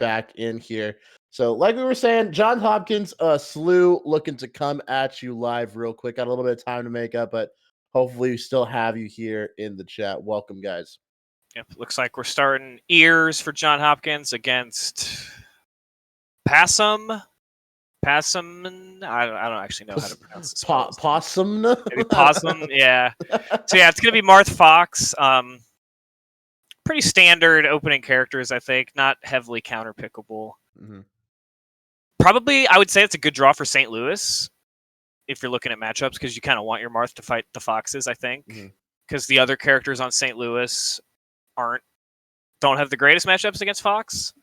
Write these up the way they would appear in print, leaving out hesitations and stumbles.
back in here. So, like we were saying, John Hopkins, Slew looking to come at you live real quick. Got a little bit of time to make up, but hopefully we still have you here in the chat. Welcome, guys. Yep, looks like we're starting ears for John Hopkins against Possum. I don't actually know how to pronounce this. Possum? Maybe Possum, yeah. So yeah, it's going to be Marth Fox. Pretty standard opening characters, I think. Not heavily counter-pickable. Mm-hmm. Probably, I would say it's a good draw for St. Louis if you're looking at matchups, because you kind of want your Marth to fight the Foxes, I think. Because the other characters on St. Louis don't have the greatest matchups against Fox.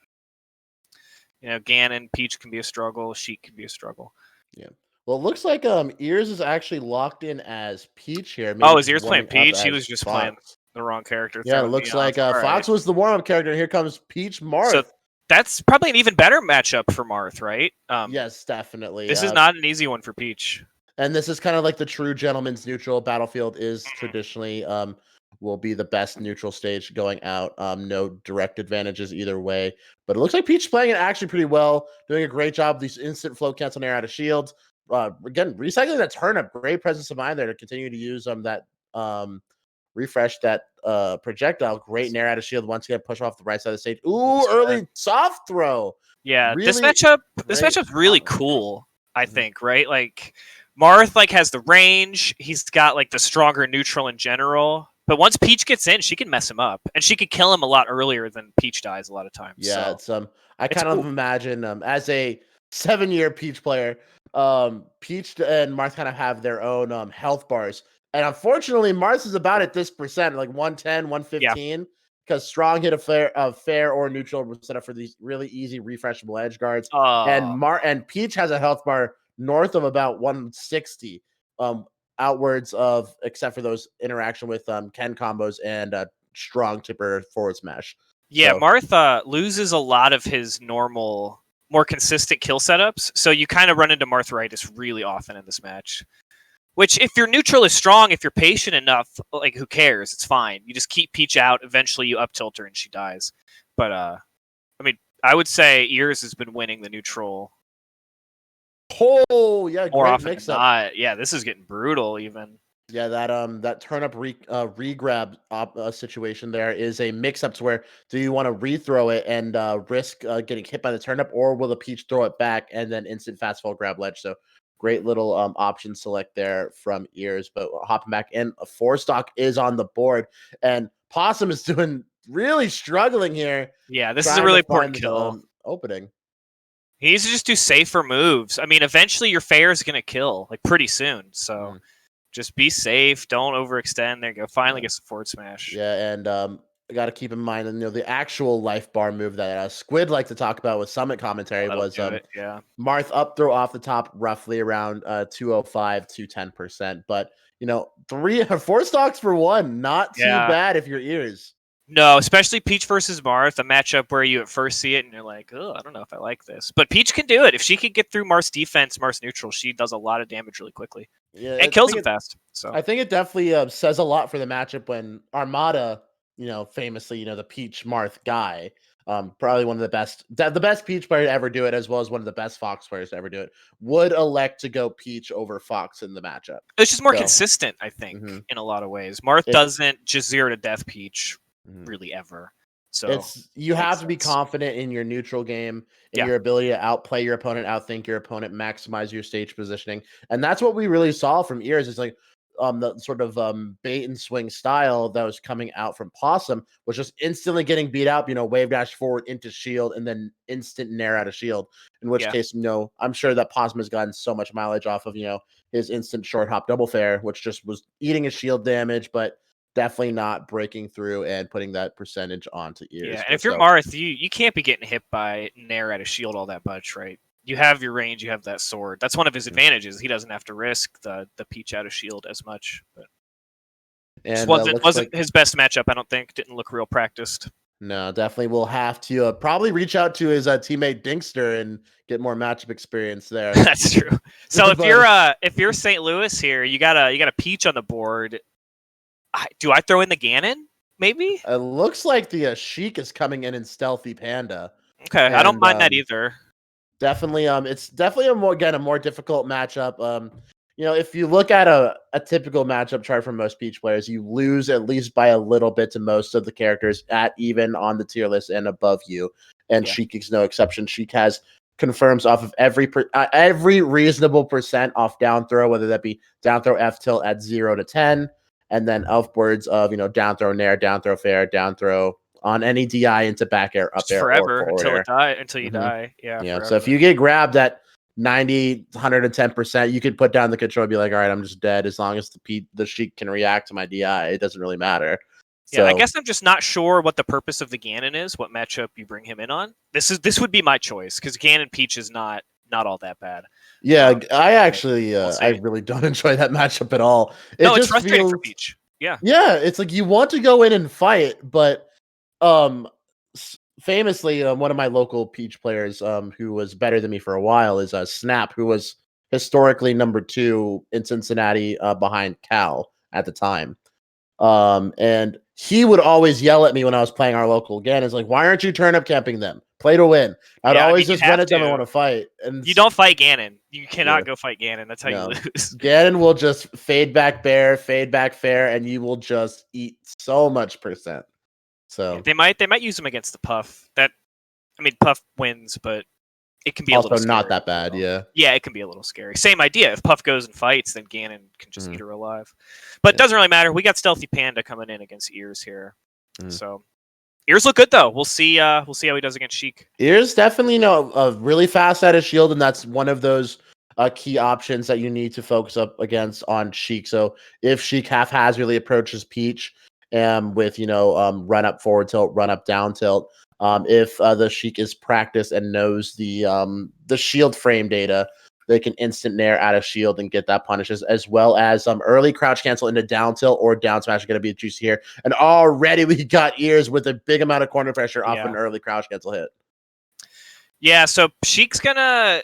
You know, Ganon, Peach can be a struggle. Sheik can be a struggle. Yeah. Well, it looks like Ears is actually locked in as Peach here. Maybe is Ears playing Peach? He was just playing the wrong character. Yeah, it looks like Fox was the warm-up character. Here comes Peach Marth. So that's probably an even better matchup for Marth, right? Yes, definitely. This is not an easy one for Peach. And this is kind of like the true gentleman's neutral. Battlefield is traditionally will be the best neutral stage going out. No direct advantages either way. But it looks like Peach playing it actually pretty well, doing a great job of these instant flow cancel air out of shields. Again, recycling that turnip, great presence of mind there to continue to use that refresh that projectile. Great nair out of shield once again, push off the right side of the stage. Ooh, early soft throw. Yeah, really this matchup's really cool, I think, right? Like Marth has the range, he's got like the stronger neutral in general. But once Peach gets in, she can mess him up, and she could kill him a lot earlier than Peach dies a lot of times. Yeah, so, I kind of imagine as a 7-year Peach player, Peach and Marth kind of have their own health bars. And unfortunately, Marth is about at this percent, like 110, 115, because strong hit of fair or neutral was set up for these really easy refreshable edge guards. And Peach has a health bar north of about 160, outwards of, except for those interaction with Ken combos and strong tipper forward smash. Yeah, so Marth loses a lot of his normal, more consistent kill setups, so you kind of run into Marthritis really often in this match. Which, if your neutral is strong, if you're patient enough, like, who cares? It's fine. You just keep Peach out. Eventually, you up-tilt her and she dies. But, I mean, I would say Ears has been winning the neutral. Oh, yeah, more often than not. Yeah, this is getting brutal, even. Yeah, that turnip re-grab situation there is a mix-up to where do you want to rethrow it and risk getting hit by the turnip, or will the Peach throw it back and then instant fast fall grab ledge? So great little option select there from Ears, but hopping back in, a 4-stock is on the board, and Possum is really struggling here. Yeah, this is a really important kill. Opening. He needs to just do safer moves. I mean, eventually your fair is going to kill, like, pretty soon, so just be safe, don't overextend. There you go. Finally gets the forward smash. Yeah, and I got to keep in mind, the actual life bar move that Squid liked to talk about with Summit commentary was Marth up throw off the top, roughly around 205 to 10%. But 3 or 4 stocks for 1, not too bad if you're Ears. No, especially Peach versus Marth, a matchup where you at first see it and you're like, oh, I don't know if I like this. But Peach can do it. If she can get through Marth's defense, Marth's neutral, she does a lot of damage really quickly. Yeah, and kills him fast. So I think it definitely says a lot for the matchup when Armada, famously, the Peach Marth guy, probably one of the best Peach player to ever do it, as well as one of the best Fox players to ever do it, would elect to go Peach over Fox in the matchup. It's just more consistent, I think, in a lot of ways. Marth doesn't just 0 to death Peach really ever. So you have to be confident in your neutral game, in your ability to outplay your opponent, outthink your opponent, maximize your stage positioning. And that's what we really saw from Ears. It's like the sort of bait and swing style that was coming out from Possum was just instantly getting beat out, wave dash forward into shield and then instant nair out of shield. In which case, I'm sure that Possum has gotten so much mileage off of, his instant short hop double fair, which just was eating his shield damage, but definitely not breaking through and putting that percentage onto Ears. Yeah, and if you're Marth, you can't be getting hit by nair out of shield all that much, right? You have your range, you have that sword. That's one of his advantages. He doesn't have to risk the Peach out of shield as much. But it wasn't his best matchup, I don't think. Didn't look real practiced. No, definitely will have to probably reach out to his teammate Dinkster and get more matchup experience there. That's true. So if you're St. Louis here, you got a Peach on the board. Do I throw in the Ganon? Maybe? It looks like the Sheik is coming in Stealthy Panda. Okay, I don't mind that either. Definitely, it's definitely a more difficult matchup. If you look at a typical matchup chart for most Peach players, you lose at least by a little bit to most of the characters at even on the tier list and above you. And Sheik is no exception. Sheik has confirms off of every reasonable percent off down throw, whether that be down throw F tilt at 0 to 10, and then upwards of down throw nair, down throw fair, down throw on any DI into back air, up air, forever or forward air. Until you die. Yeah. Yeah. So if you get grabbed at 90, 110%, you could put down the control and be like, all right, I'm just dead. As long as the Sheik can react to my DI, it doesn't really matter. Yeah, I guess I'm just not sure what the purpose of the Ganon is, what matchup you bring him in on. This would be my choice, because Ganon Peach is not all that bad. Yeah, I actually I really don't enjoy that matchup at all. It's frustrating for Peach. Yeah. Yeah, it's like you want to go in and fight, but famously, one of my local Peach players, who was better than me for a while, is Snap, who was historically number 2 in Cincinnati, behind Cal at the time. And he would always yell at me when I was playing our local again. It's like, why aren't you turnip camping them? Play to win. I'd always just run at them and want to fight. And you don't fight Ganon. You cannot go fight Ganon. That's how you lose. Ganon will just fade back bear, fade back fair, and you will just eat so much percent. So they might use him against the Puff. Puff wins, but it can be also a little not that bad. Yeah, it can be a little scary. Same idea. If Puff goes and fights, then Ganon can just eat her alive. But it doesn't really matter. We got Stealthy Panda coming in against Ears here, so Ears look good though. We'll see. We'll see how he does against Sheik. Ears definitely really fast at his shield, and that's one of those key options that you need to focus up against on Sheik. So if Sheik haphazardly approaches Peach, with run up forward tilt, run up down tilt. If the Sheik is practiced and knows the shield frame data, they can instant nair out of shield and get that punishes, as well as early crouch cancel into down tilt or down smash are going to be juicy here. And already we got Ears with a big amount of corner pressure off an early crouch cancel hit. Yeah, so Sheik's gonna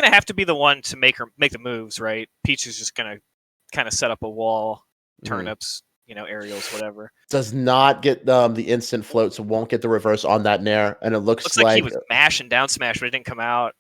have to be the one to make the moves, right? Peach is just gonna kind of set up a wall, turnips. Aerials, whatever. Does not get the instant float, so won't get the reverse on that nair. And it looks like he was mashing down smash, but it didn't come out.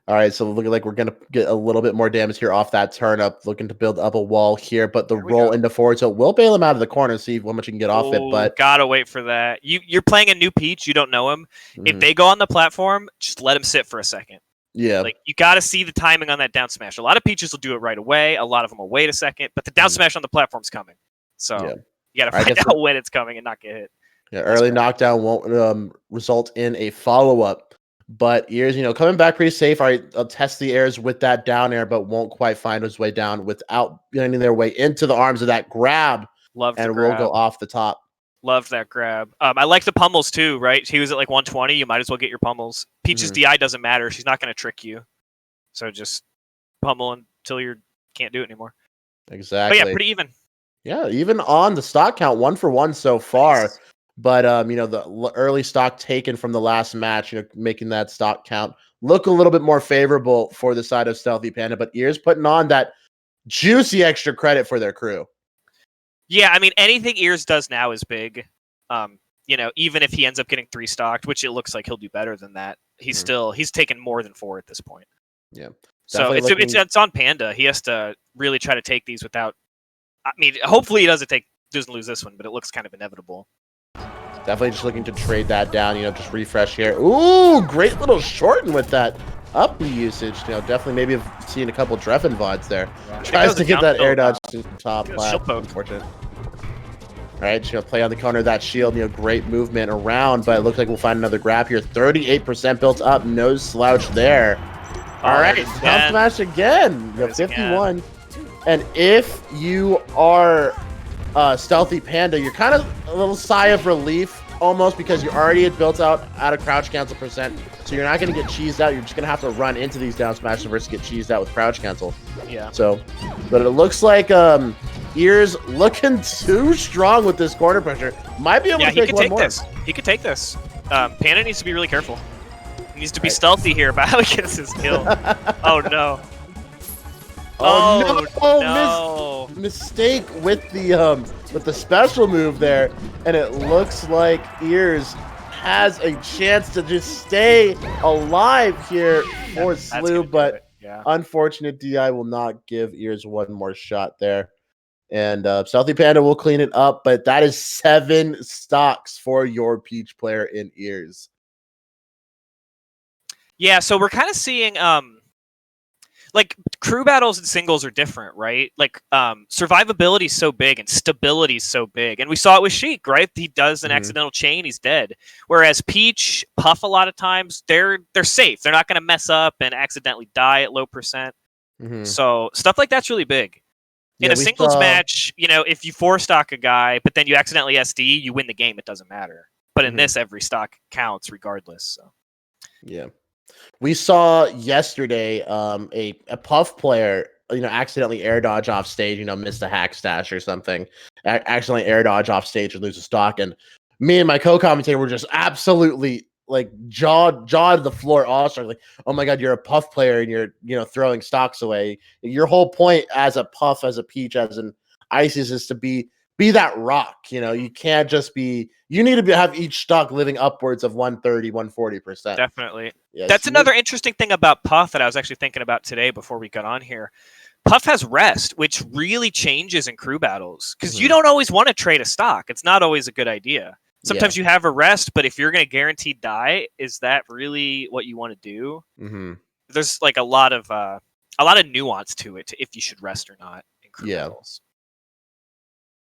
All right, so looking like we're going to get a little bit more damage here off that turnip, looking to build up a wall here, but the roll into forward tilt will bail him out of the corner, see how much you can get off it. But gotta wait for that. You're playing a new Peach, you don't know him. If they go on the platform, just let him sit for a second. Yeah. Like, you got to see the timing on that down smash. A lot of Peaches will do it right away. A lot of them will wait a second, but the down smash on the platform's coming. So you got to find out when it's coming and not get hit. Yeah, early knockdown won't result in a follow-up. But Ears, coming back pretty safe. All right, I'll test the airs with that down air, but won't quite find his way down without getting their way into the arms of that grab. And we'll go off the top. Loved that grab. I like the pummels too, right? He was at like 120. You might as well get your pummels. Peach's DI doesn't matter. She's not going to trick you. So just pummel until you can't do it anymore. Exactly. But yeah, pretty even. Yeah, even on the stock count, 1 for 1 so far. Nice. But, the early stock taken from the last match, making that stock count look a little bit more favorable for the side of Stealthy Panda. But Ears putting on that juicy extra credit for their crew. Yeah, anything Ears does now is big. Even if he ends up getting 3 stocked, which it looks like he'll do better than that, he's taken more than 4 at this point. Yeah. So it's on Panda. He has to really try to take these without. Hopefully he doesn't lose this one, but it looks kind of inevitable. Definitely just looking to trade that down. Just refresh here. Ooh, great little shorten with that up usage. Definitely maybe have seen a couple Dreffen VODs there. Yeah. Tries to get that air dodge to the top. Unfortunate. All right, she's going to play on the counter of that shield. Great movement around, but it looks like we'll find another grab here. 38% built up. No slouch there. All right, down smash again. 51. And if you are Stealthy Panda, you're kind of a little sigh of relief almost, because you already had built out of crouch cancel percent. So you're not going to get cheesed out. You're just going to have to run into these down smashes versus get cheesed out with crouch cancel. Yeah. So, but it looks like Ears looking too strong with this corner pressure. Might be able to take one more. This. He could take this. Panda needs to be really careful. He needs to be stealthy here about how he gets his kill. Oh, no. Oh, no. Mistake with the special move there. And it looks like Ears has a chance to just stay alive here for Slew, but unfortunate DI will not give Ears one more shot there. And Stealthy Panda will clean it up, but that is 7 stocks for your Peach player in Ears. Yeah, so we're kind of seeing like crew battles and singles are different, right? Like survivability is so big and stability is so big. And we saw it with Sheik, right? He does an accidental chain, he's dead. Whereas Peach, Puff, a lot of times they're safe. They're not going to mess up and accidentally die at low percent. So stuff like that's really big. In a singles match, you know, if you 4-stock a guy, but then you accidentally SD, you win the game. It doesn't matter. But in this, every stock counts regardless. So yeah. We saw yesterday a Puff player, you know, accidentally air dodge off stage, you know, missed a hack stash or something, accidentally air dodge off stage and lose a stock. And me and my co-commentator were just absolutely like jawed to the floor also, like, oh my god, you're a Puff player and you're, you know, throwing stocks away. Your whole point as a Puff, as a Peach, as an Isis is to be that rock. You know, you can't just be, you need to have each stock living upwards of 130, 140%. Definitely. Yeah, that's another interesting thing about Puff that I was actually thinking about today before we got on here. Puff has rest, which really changes in crew battles because you don't always want to trade a stock. It's not always a good idea. Sometimes you have a rest, but if you're going to guaranteed die, is that really what you want to do? There's like a lot of nuance to it, if you should rest or not in crew battles.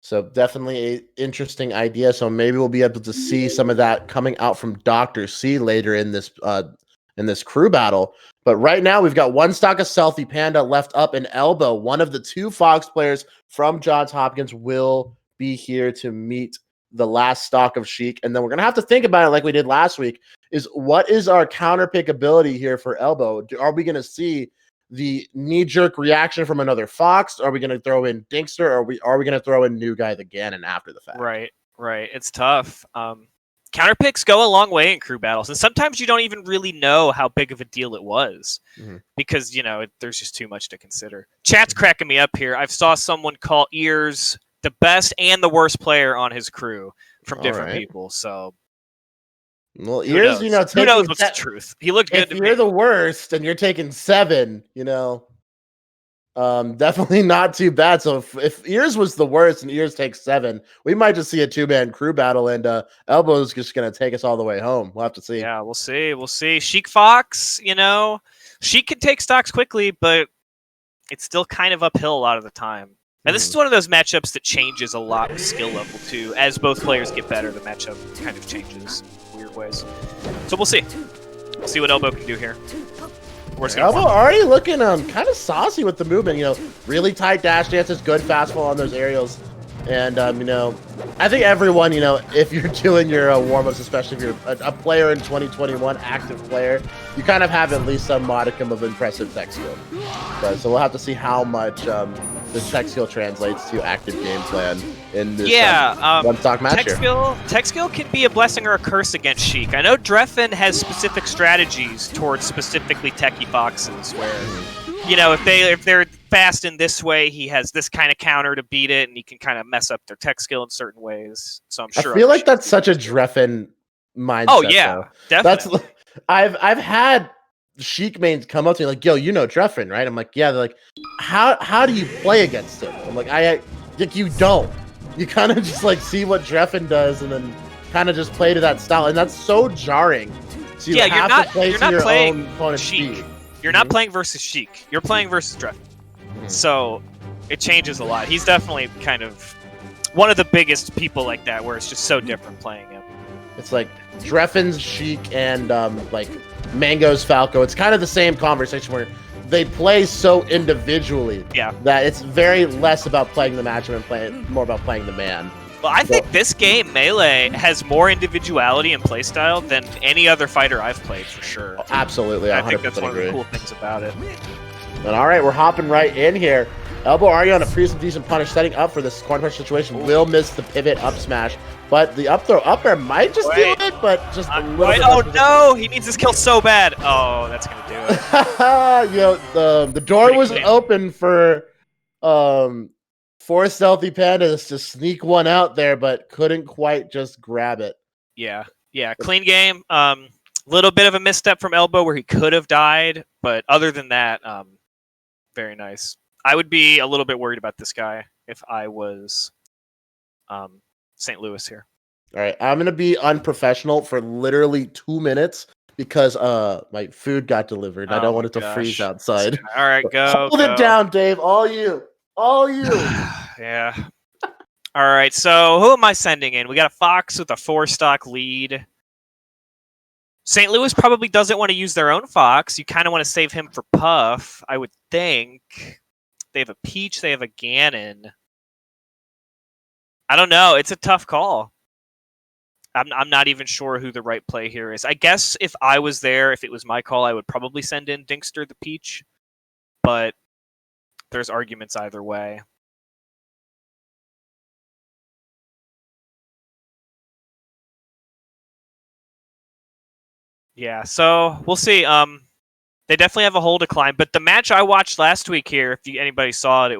So definitely an interesting idea. So maybe we'll be able to see some of that coming out from Dr. C later in this crew battle. But right now we've got 1 stock of Stealthy Panda left up in Elbow. One of the 2 Fox players from Johns Hopkins will be here to meet the last stock of Sheik. And then we're going to have to think about it like we did last week, is what is our counter pick ability here for Elbow? Are we going to see the knee-jerk reaction from another Fox? Are we going to throw in Dinkster? Or are we going to throw in New Guy the Ganon after the fact? Right. It's tough. Counter picks go a long way in crew battles, and sometimes you don't even really know how big of a deal it was because, you know, there's just too much to consider. Chat's cracking me up here. I've saw someone call Ears the best and the worst player on his crew from different people. So, well, Ears, you know, who knows what's the truth? He looked good to me. If you're the worst and you're taking 7, you know, definitely not too bad. So if Ears was the worst and Ears takes 7, we might just see a 2-man crew battle, and Elbow's just gonna take us all the way home. We'll have to see. Yeah, we'll see. Sheik Fox, you know, Sheik can take stocks quickly, but it's still kind of uphill a lot of the time. And this is one of those matchups that changes a lot with skill level too. As both players get better, the matchup kind of changes in weird ways. So we'll see. We'll see what Elbow can do here. Elbow already looking kind of saucy with the movement. You know, really tight dash dances, good fastball on those aerials. And, you know, I think everyone, you know, if you're doing your warm-ups, especially if you're a player in 2021, active player, you kind of have at least some modicum of impressive tech skill. So we'll have to see how much this tech skill translates to active game plan in this one-stock match Tech skill can be a blessing or a curse against Sheik. I know Dreffen has specific strategies towards specifically techie Foxes where, you know, if they're fast in this way, he has this kind of counter to beat it, and he can kind of mess up their tech skill in certain ways. So I'm sure. I feel like that's such a Dreffen mindset. Oh yeah, definitely. I've had Sheik mains come up to me like, "Yo, you know Dreffen, right?" I'm like, "Yeah." They're like, "How do you play against him?" I'm like, like you don't. You kind of just like see what Dreffen does, and then kind of just play to that style, and that's so jarring. So you have to play to your own opponent's speed. You're not playing versus Sheik. You're playing versus Dreffen. So it changes a lot. He's definitely kind of one of the biggest people like that, where it's just so different playing him. It's like Dreffen's Sheik and like Mango's Falco. It's kind of the same conversation where they play so individually that it's very less about playing the matchup and more about playing the man. Well, I think this game, Melee, has more individuality and playstyle than any other fighter I've played, for sure. Oh, absolutely, I think that's one of the cool things about it. And all right, we're hopping right in here. Elbow already on a pretty decent punish, setting up for this corner punch situation. Will miss the pivot up smash, but the up throw up air might just do it, but just a little bit. Oh no, he needs this kill so bad. Oh, that's gonna do it. You know, the door was open for Stealthy Pandas to sneak one out there, but couldn't quite just grab it. Yeah, Yeah, clean game. Little bit of a misstep from Elbow where he could have died, but other than that, very nice. I would be a little bit worried about this guy if I was St. Louis here. All right, I'm gonna be unprofessional for literally 2 minutes because my food got delivered. I don't want it to freeze outside. All right, go. Hold it down, Dave. All you. Yeah. All right, so who am I sending in? We got a Fox with a 4-stock lead. St. Louis probably doesn't want to use their own Fox. You kind of want to save him for Puff, I would think. They have a Peach. They have a Ganon. I don't know. It's a tough call. I'm not even sure who the right play here is. I guess if I was there, if it was my call, I would probably send in Dinkster the Peach. But there's arguments either way. Yeah, so we'll see. They definitely have a hole to climb. But the match I watched last week here, if anybody saw it,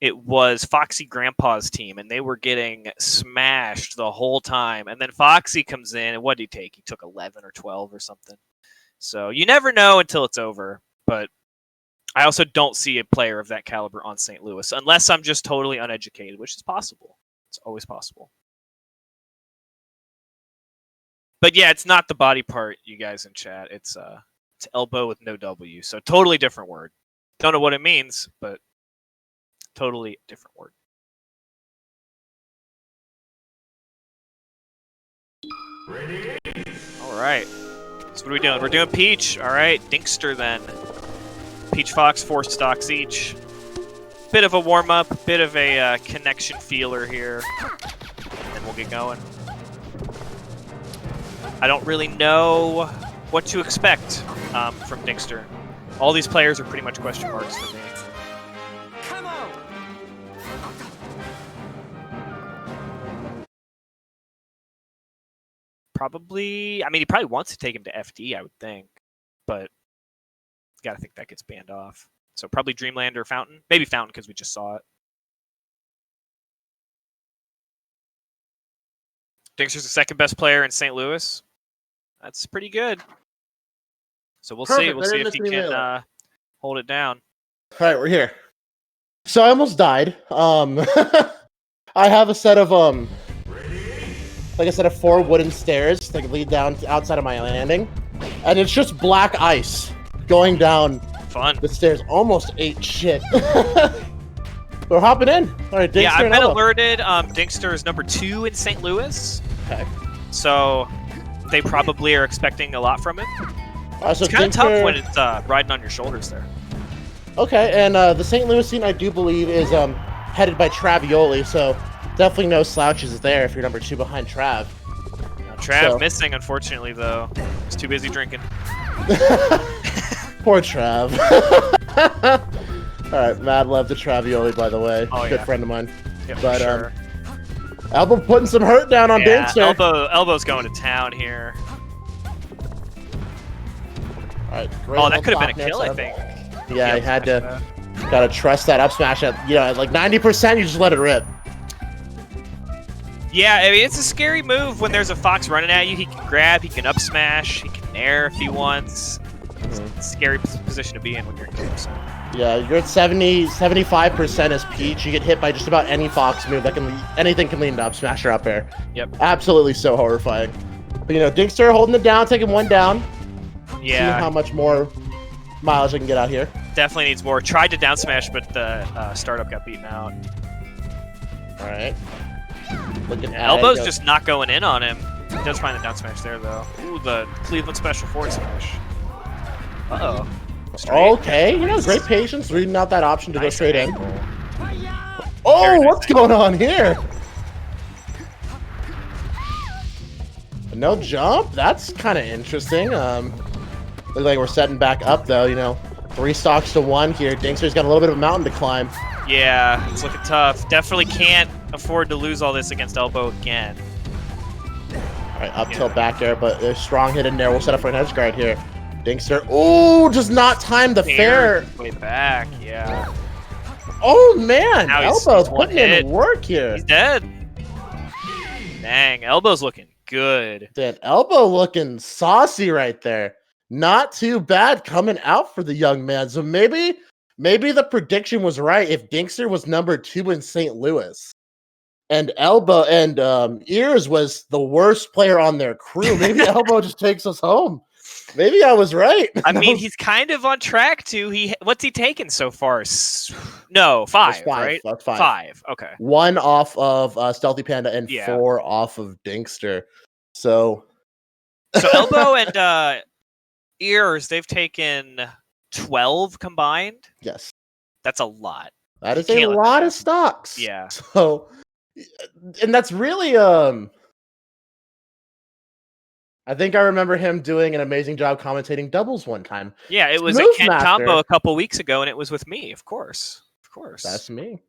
it was Foxy Grandpa's team, and they were getting smashed the whole time. And then Foxy comes in, and what did he take? He took 11 or 12 or something. So you never know until it's over. But I also don't see a player of that caliber on St. Louis, unless I'm just totally uneducated, which is possible. It's always possible. But yeah, it's not the body part, you guys in chat. It's elbow with no W. So totally different word. Don't know what it means, but totally different word. Ready? All right. So what are we doing? We're doing Peach. All right, Dinkster then. Peach Fox, 4 stocks each. Bit of a warm-up, bit of a connection feeler here. And we'll get going. I don't really know what to expect from Dinkster. All these players are pretty much question marks for me. Come on. Probably, I mean, he probably wants to take him to FD, I would think. But gotta think that gets banned off. So probably Dreamland or Fountain. Maybe Fountain because we just saw it. Dinkster's the second best player in St. Louis. That's pretty good. So we'll see. We'll see if he can hold it down. All right, we're here. So I almost died. I have a set of like I said, 4 wooden stairs that lead down to outside of my landing, and it's just black ice going down. Fun. The stairs almost ate shit. We're hopping in. All right, Dinkster. Yeah, I've been alerted. Dinkster is number 2 in St. Louis. Okay. So they probably are expecting a lot from him. So it's kind of tough when it's riding on your shoulders there. Okay, and the St. Louis scene, I do believe, is headed by Travioli, so definitely no slouches there if you're number 2 behind Trav. Trav missing, unfortunately, though. He's too busy drinking. Poor Trav. All right, mad love to Travioli, by the way. Oh, good friend of mine. Yep, but sure. Elbow putting some hurt down on Dinkster. Elbow's going to town here. All right, great that could have been a kill, I think. Yeah, he had to. Gotta trust that up smash at at like 90%. You just let it rip. Yeah, I mean it's a scary move when there's a Fox running at you. He can grab, he can up smash, he can nair if he wants. It's a scary position to be in when you're in games. Yeah, you're at 75% as Peach. You get hit by just about any Fox move that anything can lead to up smash or up air. Yep. Absolutely so horrifying. But Dinkster holding it down, taking 1 down. Yeah. See how much more mileage I can get out here. Definitely needs more. Tried to down smash, but the startup got beaten out. All right. Looking at Elbow's just not going in on him. He does find the down smash there, though. Ooh, the Cleveland special forward smash. Uh-oh. Okay, great patience, reading out that option to go straight in. Oh, Very nice what's going on here? No jump? That's kind of interesting. Looks like we're setting back up, though, 3 stocks to 1 here. Dinkster's got a little bit of a mountain to climb. Yeah, it's looking tough. Definitely can't afford to lose all this against Elbow again. All right, up tilt back air, but a strong hit in there. We'll set up for an edge guard here. Dinkster, oh, does not time the fair. Way back, yeah. Oh, man. Now Elbow's putting in work here. He's dead. Dang, elbow's looking good. That elbow looking saucy right there. Not too bad coming out for the young man. So maybe the prediction was right if Dinkster was number 2 in St. Louis. And Elbow and Ears was the worst player on their crew. Maybe Elbow just takes us home. Maybe I was right. I mean, he's kind of on track to. What's he taken so far? No, 5. Right? That's 5. 5. Okay. 1 off of Stealthy Panda and 4 off of Dinkster. So Elbow and Ears, they've taken 12 combined. Yes, that's a lot. That is a lot of stocks. Yeah. So, and that's really I think I remember him doing an amazing job commentating doubles one time. Yeah, it was a Ken combo a couple weeks ago, and it was with me, of course. That's me.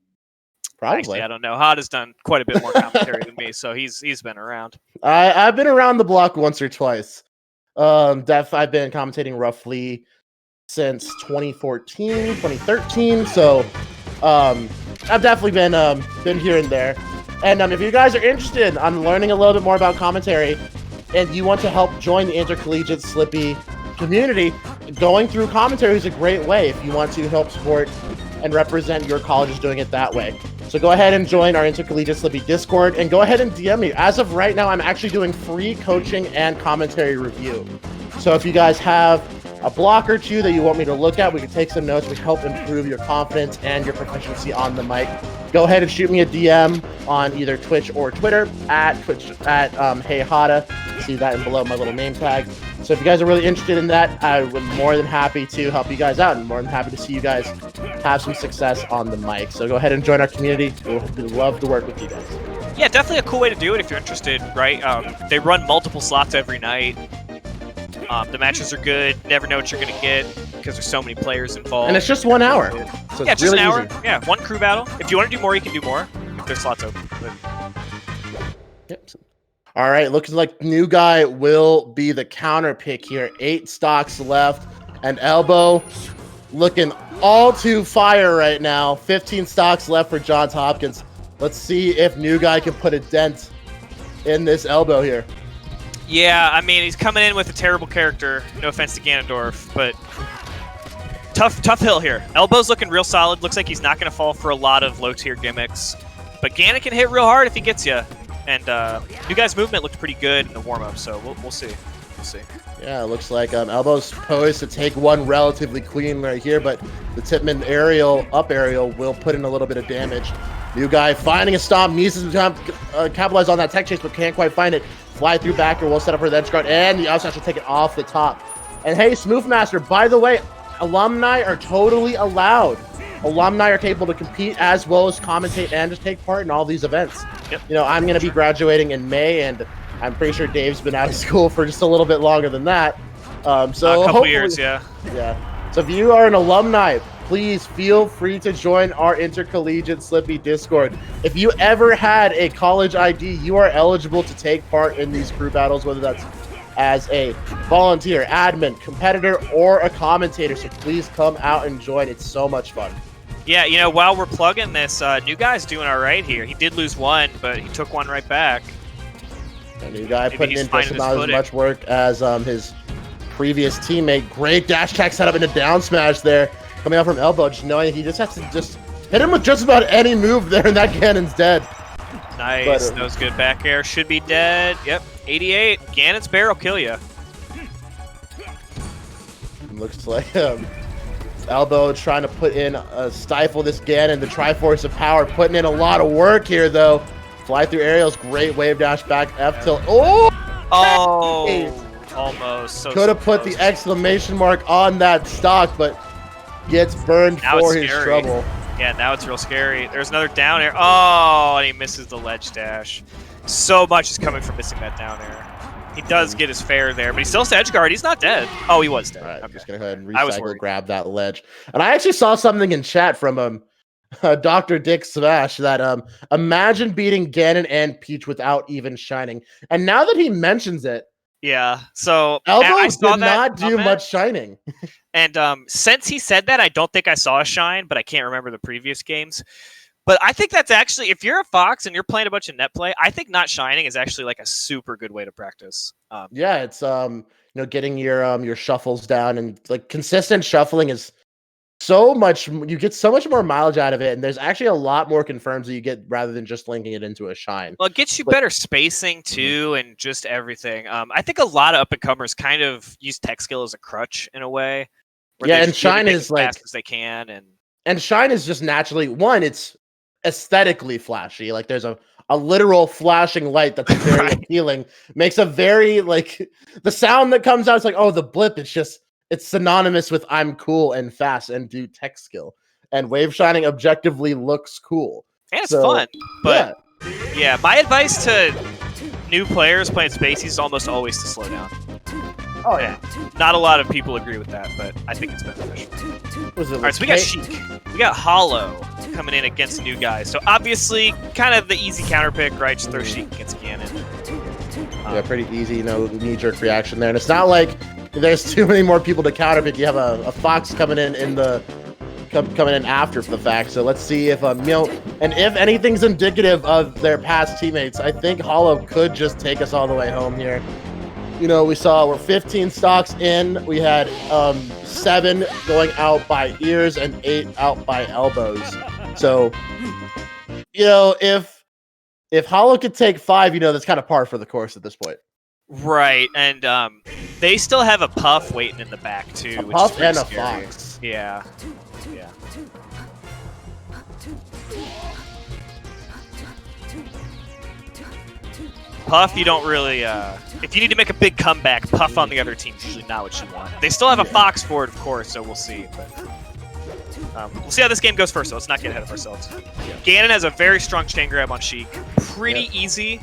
Probably. Actually, I don't know. Hod has done quite a bit more commentary than me, so he's been around. I've been around the block once or twice. I've been commentating roughly since 2014, 2013. So I've definitely been here and there. And if you guys are interested on learning a little bit more about commentary, and you want to help join the intercollegiate Slippy community, going through commentary is a great way if you want to help support and represent your colleges doing it that way. So go ahead and join our intercollegiate Slippy Discord, and go ahead and DM me. As of right now, I'm actually doing free coaching and commentary review. So if you guys have a block or two that you want me to look at, we can take some notes. We help improve your confidence and your proficiency on the mic. Go ahead and shoot me a DM on either Twitch or Twitter at HeyHada. See that in below my little name tag. So if you guys are really interested in that, I would be more than happy to help you guys out and more than happy to see you guys have some success on the mic. So go ahead and join our community. We'd love to work with you guys. Yeah, definitely a cool way to do it if you're interested, right? They run multiple slots every night. The matches are good. Never know what you're going to get because there's so many players involved. And it's just 1 hour. So yeah, it's just really an hour. easy. Yeah, 1 crew battle. If you want to do more, you can do more. If there's slots open. Yep. All right, looks like new guy will be the counter pick here. 8 stocks left. And Elbow looking all too fire right now. 15 stocks left for Johns Hopkins. Let's see if new guy can put a dent in this Elbow here. Yeah, I mean, he's coming in with a terrible character. No offense to Ganondorf, but tough hill here. Elbow's looking real solid. Looks like he's not going to fall for a lot of low-tier gimmicks. But Ganon can hit real hard if he gets you. And new guy's movement looked pretty good in the warm-up, so we'll see. We'll see. Yeah, it looks like Elbow's poised to take one relatively clean right here, but the Tipman up aerial will put in a little bit of damage. New guy finding a stomp, needs to capitalize on that tech chase, but can't quite find it. Fly through backer, will set up for the edge guard, and the outside will take it off the top. And hey, Smoothmaster, by the way, alumni are totally allowed. Alumni are capable to compete as well as commentate and just take part in all these events. Yep. You know, I'm going to be graduating in May, and I'm pretty sure Dave's been out of school for just a little bit longer than that. So a couple years, yeah. Yeah. So if you are an alumni, please feel free to join our intercollegiate Slippy Discord. If you ever had a college ID, you are eligible to take part in these crew battles, whether that's as a volunteer, admin, competitor, or a commentator. So please come out and join. It's so much fun. Yeah, you know, while we're plugging this, new guy's doing all right here. He did lose 1, but he took 1 right back. The new guy putting in just about as much work as his previous teammate. Great dash attack setup into down smash there. Coming out from Elbow, just knowing he just has to just hit him with just about any move there, and that Ganon's dead. Nice. That was good back air. Should be dead. Yep. 88. Ganon's bear will kill you. Looks like Elbow trying to put in stifle this Ganon, the Triforce of Power, putting in a lot of work here though. Fly through aerials, great wave dash back F tilt. Oh, almost. So could have put the exclamation mark on that stock, but gets burned now for his trouble. Yeah, now it's real scary. There's another down air. Oh, and he misses the ledge dash. So much is coming from missing that down air. He does get his fair there, but he still has edge guard. He's not dead. Oh, he was dead. All right, okay. I'm just going to go ahead and recycle, grab that ledge. And I actually saw something in chat from Dr. Dick Smash that imagine beating Ganon and Peach without even shining. And now that he mentions it, yeah, so Elbow did not do much shining. And since he said that, I don't think I saw a shine, but I can't remember the previous games. But I think that's actually, if you're a Fox and you're playing a bunch of net play, I think not shining is actually like a super good way to practice. Yeah, it's getting your shuffles down, and like consistent shuffling is so much. You get so much more mileage out of it, and there's actually a lot more confirms that you get rather than just linking it into a shine. Well, it gets you better spacing too, and just everything. I think a lot of up and comers kind of use tech skill as a crutch in a way. Yeah, and shine is as like fast as they can, and shine is just naturally it's aesthetically flashy. Like there's a literal flashing light that's very appealing. Makes a very like the sound that comes out. It's like, oh, the blip. It's synonymous with I'm cool and fast and do tech skill. And wave shining objectively looks cool. And it's fun. But yeah, my advice to new players playing Spaceys is almost always to slow down. Oh yeah. Not a lot of people agree with that, but I think it's beneficial. All right, so we got Sheik. We got Hollow coming in against new guys. So obviously, kind of the easy counter pick, right? Just throw Sheik against Ganon. Yeah, pretty easy, knee-jerk reaction there. And it's not like there's too many more people to counter pick. You have a Fox coming in coming in after the fact. So let's see if and if anything's indicative of their past teammates, I think Hollow could just take us all the way home here. We're 15 stocks in. We had 7 going out by ears and 8 out by elbows. So, if Hollow could take 5, that's kind of par for the course at this point. Right, and they still have a Puff waiting in the back too. A Puff and a scary. Fox. Yeah. Puff, you don't really, if you need to make a big comeback, Puff on the other team is usually not what you want. They still have a Fox for it, of course, so we'll see. But we'll see how this game goes first, so let's not get ahead of ourselves. Ganon has a very strong chain grab on Sheik. Pretty easy,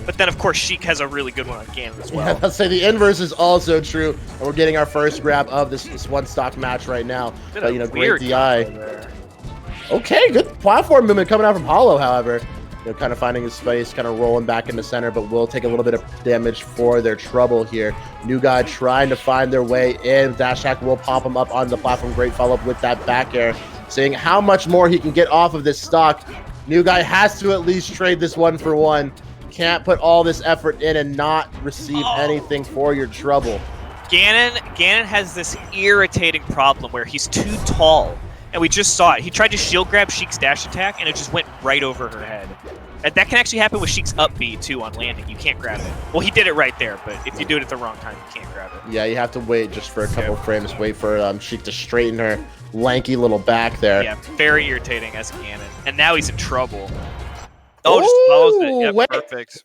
but then, of course, Sheik has a really good one on Ganon as well. Yeah, I'll say the inverse is also true, and we're getting our first grab of this one-stock match right now. But, great DI. Okay, good platform movement coming out from Hollow, however. Kind of finding his space, kind of rolling back into center, but will take a little bit of damage for their trouble here. New guy trying to find their way in. Dash hack will pop him up on the platform. Great follow-up with that back air. Seeing how much more he can get off of this stock. New guy has to at least trade this 1-for-1. Can't put all this effort in and not receive anything for your trouble. Ganon has this irritating problem where he's too tall. And we just saw it. He tried to shield grab Sheik's dash attack, and it just went right over her head. And that can actually happen with Sheik's up B, too, on landing. You can't grab it. Well, he did it right there, but if you do it at the wrong time, you can't grab it. Yeah, you have to wait just for a couple frames. Wait for Sheik to straighten her lanky little back there. Yeah, very irritating as Ganon. And now he's in trouble. Oh, just follows it. Yep, wait.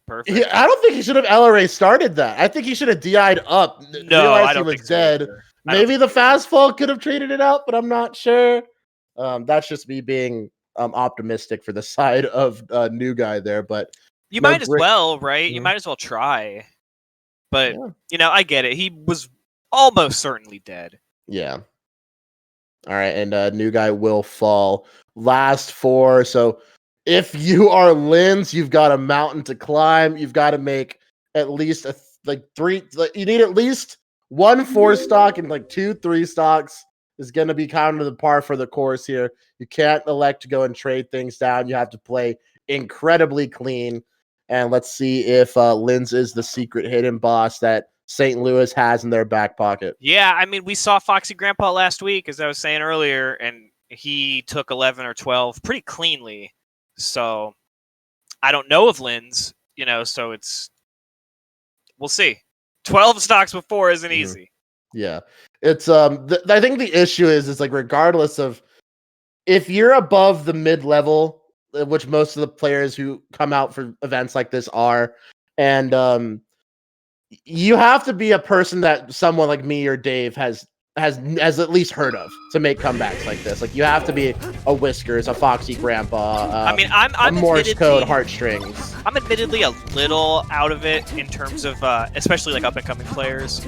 Perfect. Yeah, I don't think he should have LRA started that. I think he should have DI'd up. No, I don't he was think so dead. Maybe the fastfall could have traded it out, but I'm not sure. That's just me being optimistic for the side of new guy there, but you might as well, right? You might as well try. But I get it. He was almost certainly dead. Yeah. All right, and new guy will fall. Last 4. So if you are Linz, you've got a mountain to climb. You've got to make at least 3. You need at least 1 4 stock and 2 3 stocks. Is going to be kind of the par for the course here. You can't elect to go and trade things down. You have to play incredibly clean. And let's see if Linz is the secret hidden boss that St. Louis has in their back pocket. Yeah, I mean, we saw Foxy Grandpa last week, as I was saying earlier, and he took 11 or 12 pretty cleanly. So I don't know of Linz, so we'll see. 12 stocks before isn't easy. Yeah. It's I think the issue is regardless of if you're above the mid-level, which most of the players who come out for events like this are, and you have to be a person that someone like me or Dave has at least heard of to make comebacks like this. You have to be a Whiskers, a Foxy Grandpa. I mean, I'm Morse code heartstrings. I'm admittedly a little out of it in terms of, especially up and coming players.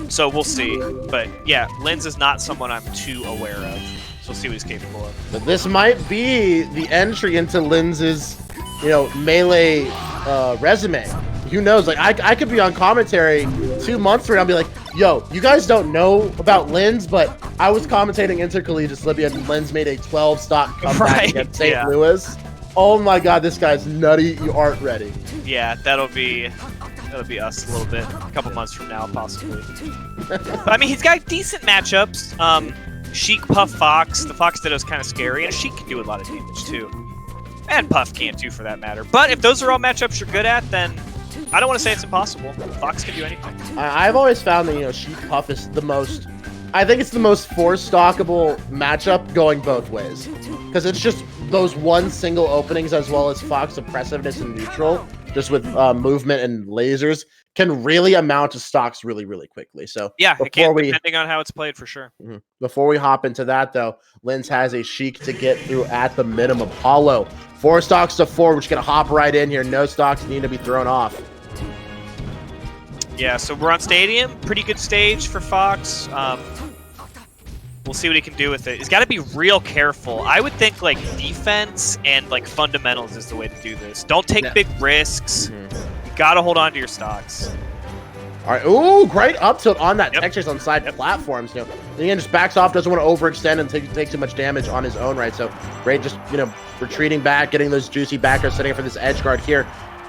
So we'll see. But yeah, Linz is not someone I'm too aware of. So we'll see what he's capable of. But this might be the entry into Linz's, melee resume. Who knows? I could be on commentary 2 months from now and be like, yo, you guys don't know about Linz, but I was commentating Intercollegiate Libya and Linz made a 12 stock comeback against St. Louis. Oh my god, this guy's nutty. You aren't ready. Yeah, that'll be us a little bit, a couple months from now, possibly. But I mean, he's got decent matchups. Sheik, Puff, Fox. The Fox Ditto's kind of scary, and Sheik can do a lot of damage too. And Puff can't too, for that matter. But if those are all matchups you're good at, then I don't want to say it's impossible. Fox can do anything. I've always found that, Sheik Puff is the most... I think it's the most four-stockable matchup going both ways. Because it's just those one single openings, as well as Fox oppressiveness and neutral, just with movement and lasers, can really amount to stocks really, really quickly. So yeah, it can, depending on how it's played, for sure. Before we hop into that, though, Linz has a Sheik to get through at the minimum. Hollow, 4 stocks to 4. We're just going to hop right in here. No stocks need to be thrown off. Yeah, so we're on Stadium. Pretty good stage for Fox. We'll see what he can do with it. He's got to be real careful. I would think like defense and like fundamentals is the way to do this. Don't take big risks. You got to hold on to your stocks. All right. Ooh, great up tilt on that tech chase on side platforms. Again, just backs off, doesn't want to overextend and take too much damage on his own right. So great, just retreating back, getting those juicy backers, setting up for this edge guard here.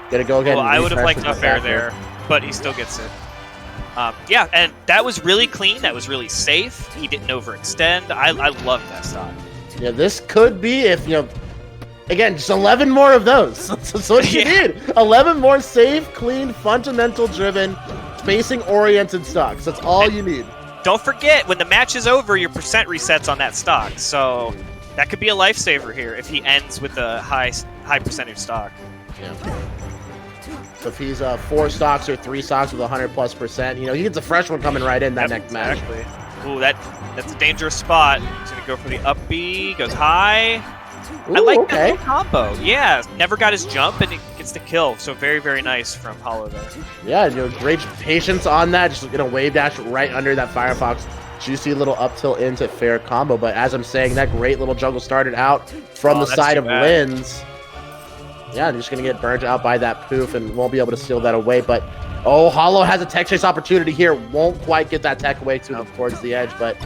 Gotta go again. Well, I would have liked up air there, but he still gets it. Yeah, and that was really clean. That was really safe. He didn't overextend. I love that stock. Yeah, this could be if, again, just 11 more of those. That's what you need. 11 more safe, clean, fundamental-driven, spacing-oriented stocks. That's all you need. Don't forget, when the match is over, your percent resets on that stock. So that could be a lifesaver here if he ends with a high percentage stock. Yeah. So if he's 4 stocks or 3 stocks with 100+%, he gets a fresh one coming right in that next match. Ooh, that's a dangerous spot. He's gonna go for the up B, goes high. Ooh, I like that little combo. Yeah, never got his jump and it gets the kill. So very, very nice from Hollow there. Yeah, great patience on that. Just wave dash right under that Firefox. Juicy little up tilt into fair combo. But as I'm saying, that great little jungle started out from the side of Linz. Yeah, just going to get burnt out by that poof and won't be able to steal that away. But, Hollow has a tech chase opportunity here. Won't quite get that tech away towards the edge, but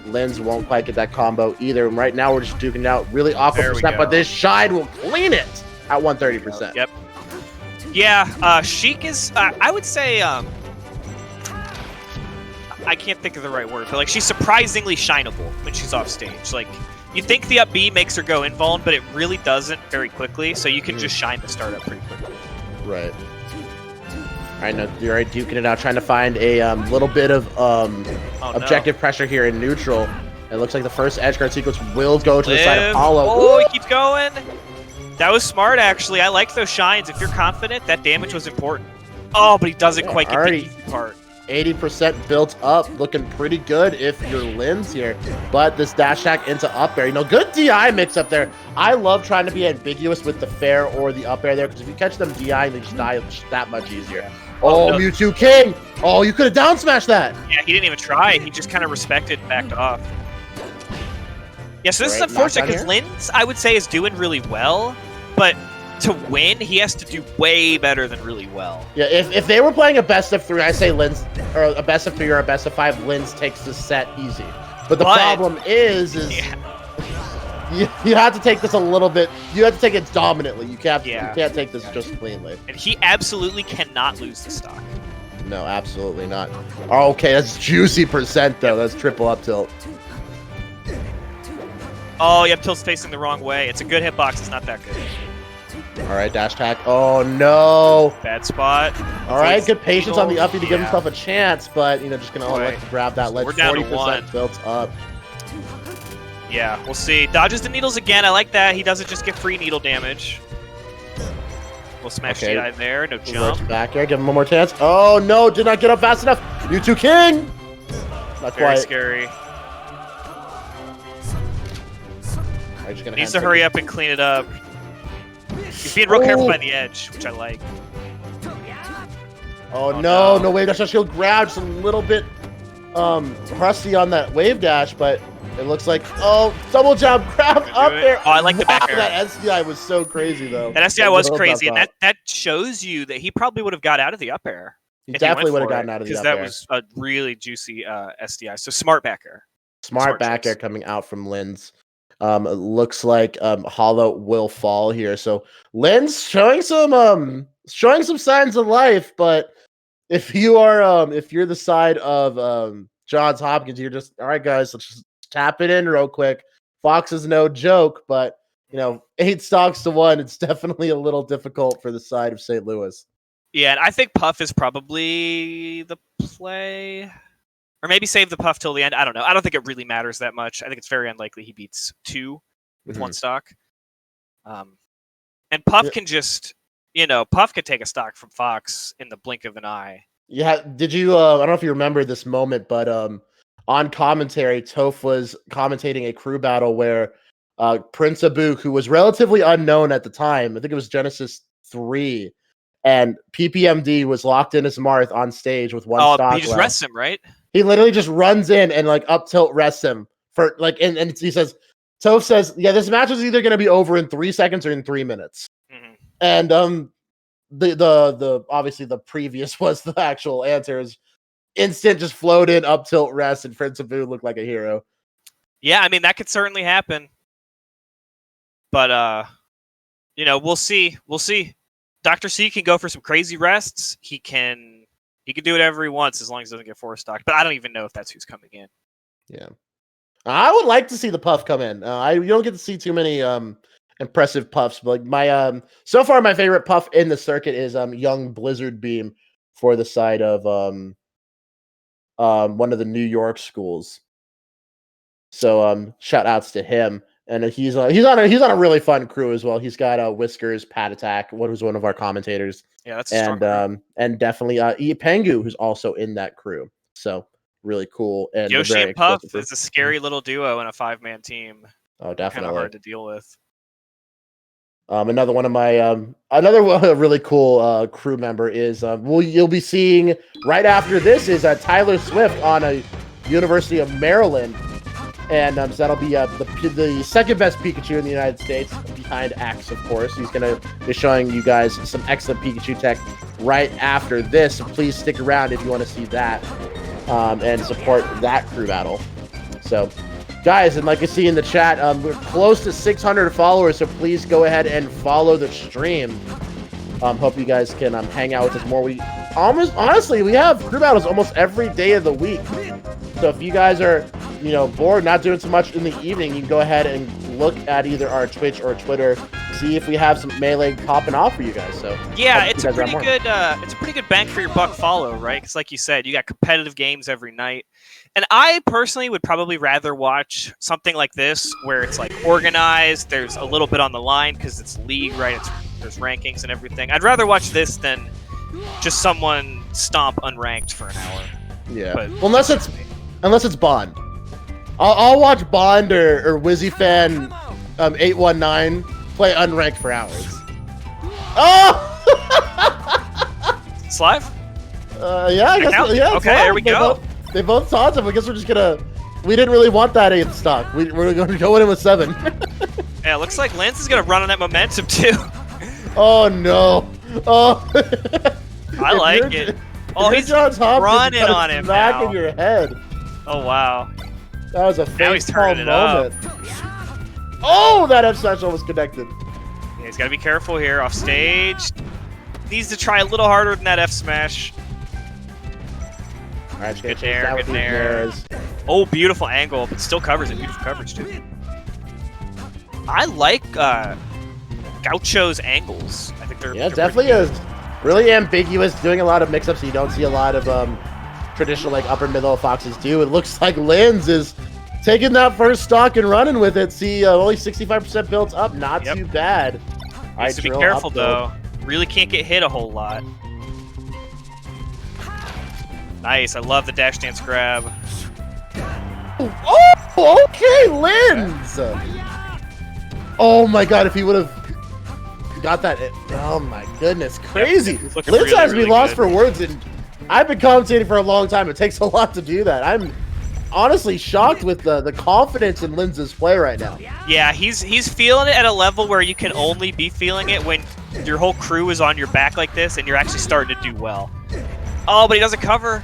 Linz won't quite get that combo either. And right now, we're just duking it out. Really awkward percent, but this Shide will clean it at 130%. Yep. Yeah, Sheik is, I would say, I can't think of the right word, but, she's surprisingly shineable when she's off stage. You think the up B makes her go invuln, but it really doesn't very quickly, so you can just shine the startup pretty quickly. Right. All right, now you're right, duking it out, trying to find a little bit of objective pressure here in neutral. It looks like the first edge guard sequence will go to the side of Hollow. Oh, he keeps going. That was smart, actually. I like those shines. If you're confident, that damage was important. Oh, but he doesn't quite get the easy part. 80% built up, looking pretty good if you're Linz here. But this dash attack into up air, good DI mix up there. I love trying to be ambiguous with the fair or the up air there, because if you catch them DI, they just die that much easier. Oh, no. Mewtwo King! Oh, you could have down smashed that! Yeah, he didn't even try. He just kind of respected and backed off. Yeah, so this is unfortunate, because Linz, I would say, is doing really well, but to win, he has to do way better than really well. Yeah, if they were playing a best of 3, I say Linz, or a best of 3 or a best of 5, Linz takes the set easy. But the problem is you have to take this a little bit. You have to take it dominantly. You can't take this just cleanly. And he absolutely cannot lose the stock. No, absolutely not. Oh, okay, that's juicy percent though. That's triple up tilt. Oh, yep, tilt's facing the wrong way. It's a good hitbox. It's not that good. All right, dash attack. Oh, no. Bad spot. All right, good patience on the uppie to give himself a chance, but, just going to elect to grab that ledge. We're down to 40% built up. Yeah, we'll see. Dodges the needles again. I like that. He doesn't just get free needle damage. We'll smash the eye there. No jump. Back here. Give him one more chance. Oh, no. Did not get up fast enough. Mewtwo King. Not Very quite. Scary. Needs to hurry up and clean it up. He's being real careful by the edge, which I like. Oh no, no wave dash. He'll grab just a little bit rusty on that wave dash, but it looks like, double jump, grab up there. Oh, I like the back air. That SDI was so crazy, though. That SDI was crazy, and that shows you that he probably would have got out of the up air. He definitely would have gotten out of the up air. Because that was a really juicy SDI. So smart back air. Smart back air coming out from Linz. It looks like Hollow will fall here. So Lynn's showing some signs of life, but if you're the side of Johns Hopkins, you're just all right, guys. Let's just tap it in real quick. Fox is no joke, but 8 stocks to 1. It's definitely a little difficult for the side of St. Louis. Yeah, and I think Puff is probably the play. Or maybe save the Puff till the end. I don't know. I don't think it really matters that much. I think it's very unlikely he beats 2 with 1 stock. And Puff can just, Puff could take a stock from Fox in the blink of an eye. Yeah. Did you, I don't know if you remember this moment, but on commentary, Toph was commentating a crew battle where Prince Abu, who was relatively unknown at the time, I think it was Genesis 3, and PPMD was locked in as Marth on stage with 1 stock. He just rests him, right? He literally just runs in and up tilt rests him for and he says, Toph says, yeah, this match is either going to be over in 3 seconds or in 3 minutes. Mm-hmm. And the obviously the previous was the actual answer is instant, just float in, up tilt rest, and Prince Abu looked like a hero. Yeah, I mean that could certainly happen. But we'll see. We'll see. Dr. C can go for some crazy rests. He can do whatever he wants as long as he doesn't get 4 stocked. But I don't even know if that's who's coming in. Yeah. I would like to see the Puff come in. You don't get to see too many impressive Puffs, but my so far my favorite Puff in the circuit is young Blizzard Beam for the side of one of the New York schools. So shout outs to him. And he's on a really fun crew as well. He's got Whiskers, Pat Attack, who's one of our commentators. Yeah, that's a strong crew. And definitely Pengu, who's also in that crew. So really cool. And Yoshi and Puff is a scary little duo in a 5-man team. Oh, definitely. Kind of hard to deal with. Another one of my really cool crew member is you'll be seeing right after this is Tyler Swift on a University of Maryland. And so that'll be the second best Pikachu in the United States, behind Axe, of course. He's going to be showing you guys some excellent Pikachu tech right after this. So please stick around if you want to see that and support that crew battle. So, guys, and like you see in the chat, we're close to 600 followers, so please go ahead and follow the stream. Hope you guys can hang out with us more. We honestly, we have crew battles almost every day of the week. So if you guys are bored, not doing so much in the evening, you can go ahead and look at either our Twitch or Twitter, see if we have some Melee popping off for you guys. So yeah, it's a pretty good bang for your buck follow, right? Because like you said, you got competitive games every night. And I personally would probably rather watch something like this where it's like organized, there's a little bit on the line because it's league, right? There's rankings and everything. I'd rather watch this than just someone stomp unranked for an hour. Yeah. Well, unless it's Bond. I'll watch Bond or WizzyFan 819 play unranked for hours. Oh! It's live? Yeah, I guess. Yeah. Okay, there we go. They both saw it. I guess we're just gonna. We didn't really want that 8th stock. We're going to go in with 7. Yeah, it looks like Lance is gonna run on that momentum too. Oh no! Oh. I like it. Oh, he's running on him back now. In your head. Oh wow. That was a face-palm moment. Up. Oh, that F special was connected. Yeah, he's got to be careful here. Off stage. Needs to try a little harder than that F smash. All right, good nair. Oh, beautiful angle, but still covers it. Beautiful coverage, too. I like Gaucho's angles. I think they're definitely is really ambiguous, doing a lot of mix-ups. So you don't see a lot of traditional upper middle Foxes do. It looks like Linz is taking that first stock and running with it. See, only 65% built up, not too bad. Needs to be careful though. Really can't get hit a whole lot. Nice, I love the dash dance grab. Oh, okay, Linz. Oh my God, if he would have got that, oh my goodness, crazy. Linz has me lost for words, and I've been commentating for a long time. It takes a lot to do that. I'm honestly shocked with the confidence in Linz's play right now. Yeah, he's feeling it at a level where you can only be feeling it when your whole crew is on your back like this and you're actually starting to do well. Oh, but he doesn't cover.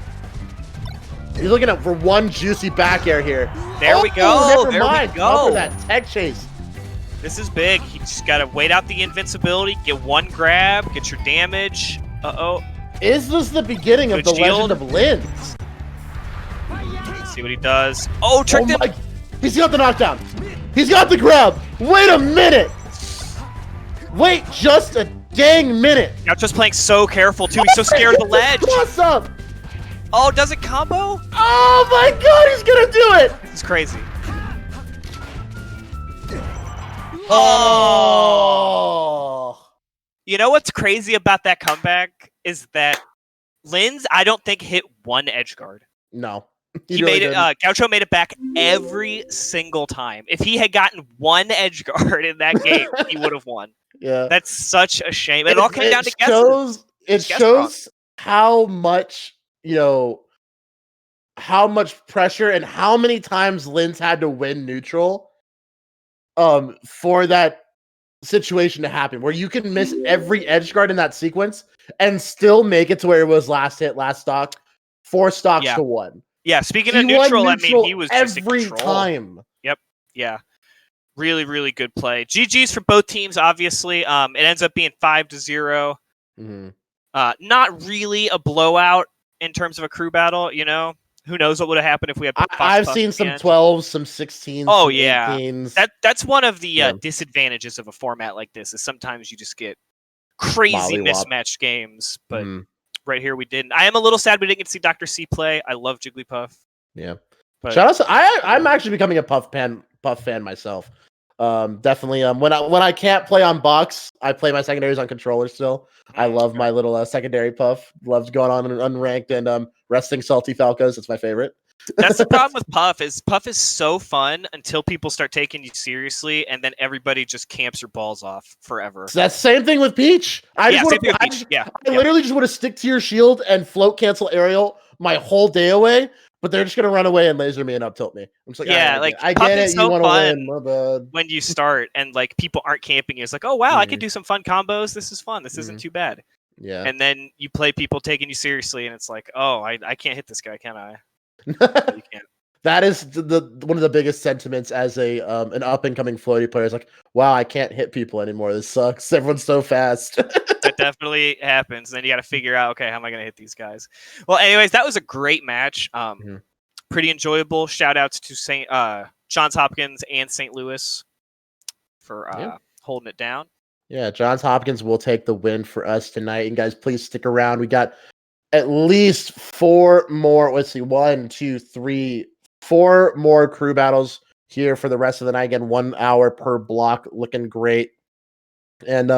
He's looking up for one juicy back air here. There we go. Never mind. Cover that tech chase. This is big. You just got to wait out the invincibility, get one grab, get your damage. Uh-oh. Is this the beginning of the Legend of Linz? Let's see what he does. Oh, tricked him. He's got the knockdown. He's got the grab. Wait a minute. Wait just a dang minute. Gaucho's playing so careful, too. He's so scared of the ledge. What's up? Oh, does it combo? Oh, my God. He's going to do it. This is crazy. Oh. You know what's crazy about that comeback is that Linz, I don't think, hit one edge guard. No. He made it. Gaucho made it back every single time. If he had gotten one edge guard in that game, he would have won. Yeah, that's such a shame. It all came down to guesses. It shows how much how much pressure and how many times Linz had to win neutral, for that situation to happen, where you can miss every edge guard in that sequence and still make it to where it was last hit, last stock, 4 stocks to 1. Yeah, speaking of neutral, I mean, he was just every time. Yep. Yeah. Really, really good play. GG's for both teams, obviously. It ends up being 5-0. Mm-hmm. Not really a blowout in terms of a crew battle, you know? Who knows what would have happened if we had I've seen some 12s, some 16s, oh, some yeah. 18s. That's one of the disadvantages of a format like this, is sometimes you just get crazy mismatched games, but right here we didn't. I am a little sad we didn't get to see Dr. C play. I love Jigglypuff. Yeah. But shout out to, I'm actually becoming a Puff fan myself. Definitely. When I can't play on box, I play my secondaries on controller still. I love my little secondary Puff. Loves going on unranked and resting salty Falcos. It's my favorite. That's the problem with Puff is so fun until people start taking you seriously, and then everybody just camps your balls off forever. So that's the same thing with Peach. I literally just want to stick to your shield and float cancel aerial my whole day away, but they're just gonna run away and laser me and up tilt me. I'm just like, I get it. So you want to win. My bad. When you start and like people aren't camping you, it's like, oh wow, I could do some fun combos. This is fun. This isn't too bad. Yeah. And then you play people taking you seriously, and it's like, oh, I can't hit this guy, can I? You can't. That is the one of the biggest sentiments as a an up and coming floaty player. Is like, wow, I can't hit people anymore. This sucks. Everyone's so fast. That definitely happens. Then you got to figure out, okay, how am I going to hit these guys? Well, anyways, that was a great match. Pretty enjoyable. Shout outs to Johns Hopkins and St. Louis for holding it down. Yeah, Johns Hopkins will take the win for us tonight. And guys, please stick around. We got at least 4 more. Let's see, 1, 2, 3, 4 more crew battles here for the rest of the night. Again, 1 hour per block, looking great. And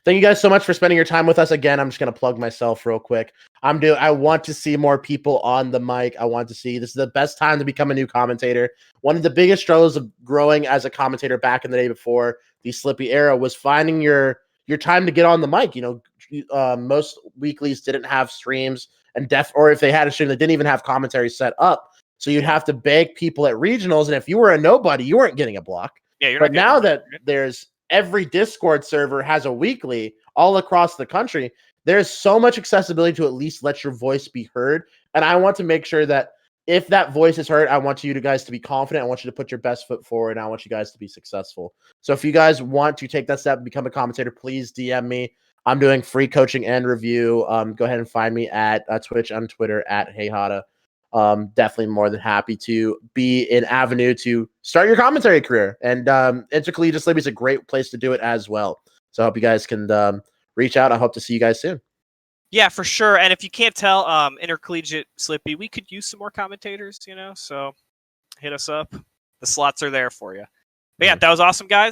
thank you guys so much for spending your time with us. Again, I'm just gonna plug myself real quick. I want to see more people on the mic. I want to see, this is the best time to become a new commentator. One of the biggest struggles of growing as a commentator back in the day before the Slippy era was finding your time to get on the mic. You know, most weeklies didn't have streams, or if they had a stream, they didn't even have commentary set up. So you'd have to beg people at regionals, and if you were a nobody, you weren't getting a block. Yeah, but now that there's every Discord server has a weekly all across the country, there's so much accessibility to at least let your voice be heard. And I want to make sure that if that voice is heard, I want you guys to be confident. I want you to put your best foot forward. And I want you guys to be successful. So if you guys want to take that step and become a commentator, please DM me. I'm doing free coaching and review. Go ahead and find me at Twitch and Twitter at HeyHada. Definitely more than happy to be an avenue to start your commentary career. And Intercollegiate Slippy is a great place to do it as well. So I hope you guys can reach out. I hope to see you guys soon. Yeah, for sure. And if you can't tell, Intercollegiate Slippy, we could use some more commentators, you know, so hit us up. The slots are there for you. But yeah, that was awesome, guys.